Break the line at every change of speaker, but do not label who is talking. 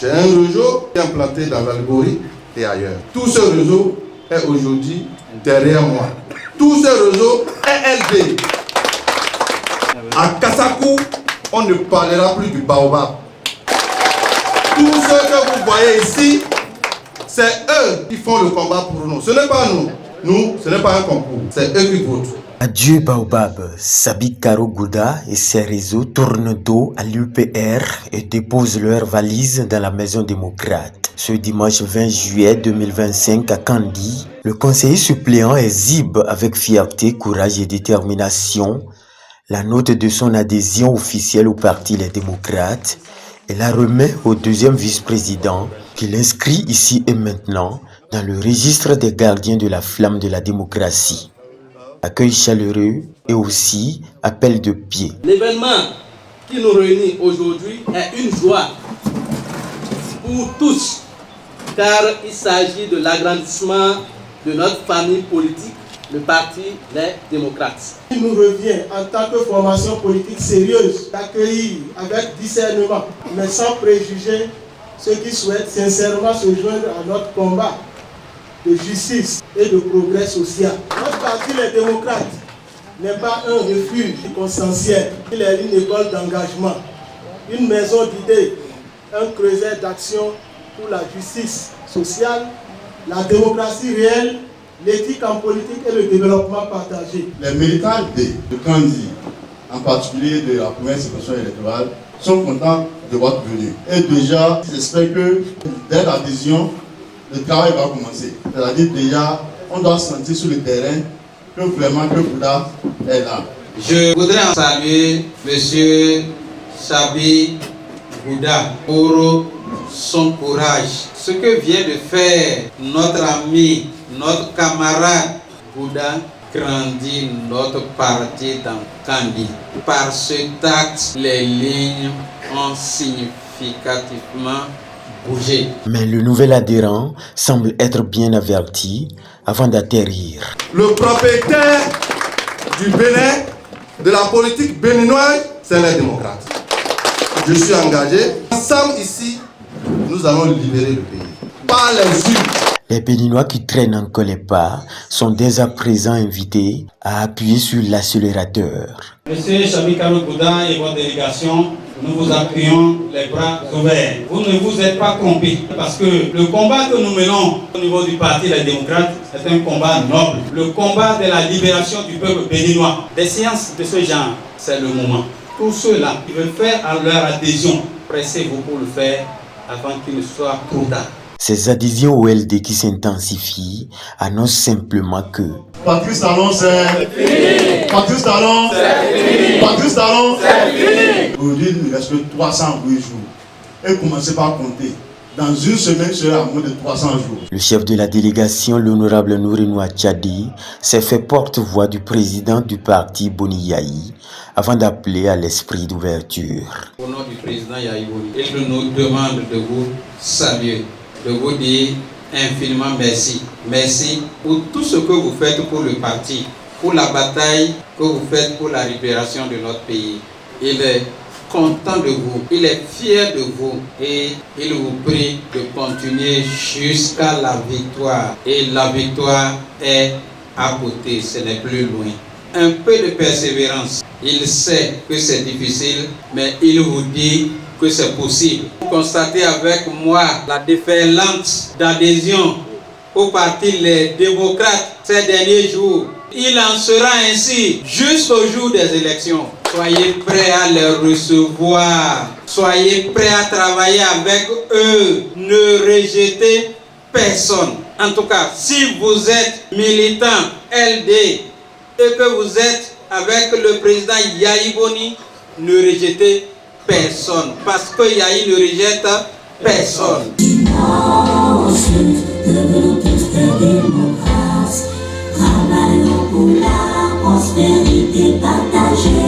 J'ai un réseau qui est implanté dans l'Algérie et ailleurs. Tout ce réseau est aujourd'hui derrière moi. Tout ce réseau est LD. À Kassakou, on ne parlera plus du baobab. Tous ceux que vous voyez ici, c'est eux qui font le combat pour nous. Ce n'est pas nous. Nous, ce n'est pas un concours. C'est eux qui votent.
Adieu Baobab, Sabi Karo Gouda et ses réseaux tournent dos à l'UPR et déposent leurs valises dans la Maison démocrate. Ce dimanche 20 juillet 2025 à Kandi, le conseiller suppléant exhibe avec fierté, courage et détermination la note de son adhésion officielle au parti Les Démocrates et la remet au deuxième vice-président qu'il inscrit ici et maintenant dans le registre des gardiens de la flamme de la démocratie. Accueil chaleureux et aussi appel de pied.
L'événement qui nous réunit aujourd'hui est une joie pour tous, car il s'agit de l'agrandissement de notre famille politique, le Parti Les Démocrates.
Il nous revient en tant que formation politique sérieuse d'accueillir avec discernement, mais sans préjuger, ceux qui souhaitent sincèrement se joindre à notre combat de justice et de progrès social. Notre parti, les démocrates, n'est pas un refuge consensuel. Il est une école d'engagement, une maison d'idées, un creuset d'action pour la justice sociale, la démocratie réelle, l'éthique en politique et le développement partagé.
Les militants de Kandi, en particulier de la première circonscription électorale, sont contents de votre venue. Et déjà, j'espère que dès l'adhésion, le travail va commencer. C'est-à-dire déjà, on doit sentir sur le terrain que vraiment que Bouddha est là.
Je voudrais saluer M. Sabi Bouddha pour son courage. Ce que vient de faire notre ami, notre camarade Bouddha grandit notre parti dans Kandi. Par cet acte, les lignes ont significativement bougé.
Mais le nouvel adhérent semble être bien averti avant d'atterrir.
Le propriétaire du Bénin, de la politique béninoise, c'est les démocrates. Je suis engagé. Ensemble ici, nous allons libérer le pays. Par les urnes.
Les Béninois qui traînent encore les pas sont dès à présent invités à appuyer sur l'accélérateur.
Monsieur Sabi Karo Gouda et votre délégation, nous vous appuyons les bras ouverts. Vous ne vous êtes pas trompés parce que le combat que nous menons au niveau du Parti Les Démocrates est un combat noble. Le combat de la libération du peuple béninois. Des séances de ce genre, c'est le moment. Tous ceux-là qui veulent faire à leur adhésion, pressez-vous pour le faire avant qu'il ne soit trop tard.
Ces adhésions au LD qui s'intensifient annoncent simplement que
Patrice Talon, c'est fini. Patrice Talon, c'est fini. Patrice Talon, c'est fini. Aujourd'hui, il ne reste que 308 jours. Et commencez par compter. Dans une semaine, sera à moins de 300 jours.
Le chef de la délégation, l'honorable Nourinoua Tchadi, s'est fait porte-voix du président du parti Boni Yayi avant d'appeler à l'esprit d'ouverture.
Au nom du président Yayi Boni, il nous demande de vous saluer, de vous dire infiniment merci. Merci pour tout ce que vous faites pour le parti, pour la bataille que vous faites pour la libération de notre pays. Il est content de vous, il est fier de vous et il vous prie de continuer jusqu'à la victoire. Et la victoire est à côté, ce n'est plus loin. Un peu de persévérance. Il sait que c'est difficile, mais il vous dit que c'est possible. Vous constatez avec moi la déferlante d'adhésion au parti Les Démocrates ces derniers jours. Il en sera ainsi jusqu'au jour des élections. Soyez prêts à les recevoir. Soyez prêts à travailler avec eux. Ne rejetez personne. En tout cas, si vous êtes militant LD et que vous êtes avec le président Yayi Boni, ne rejetez personne. Parce que Yayi ne rejette personne.
Travaillons pour la prospérité partagée.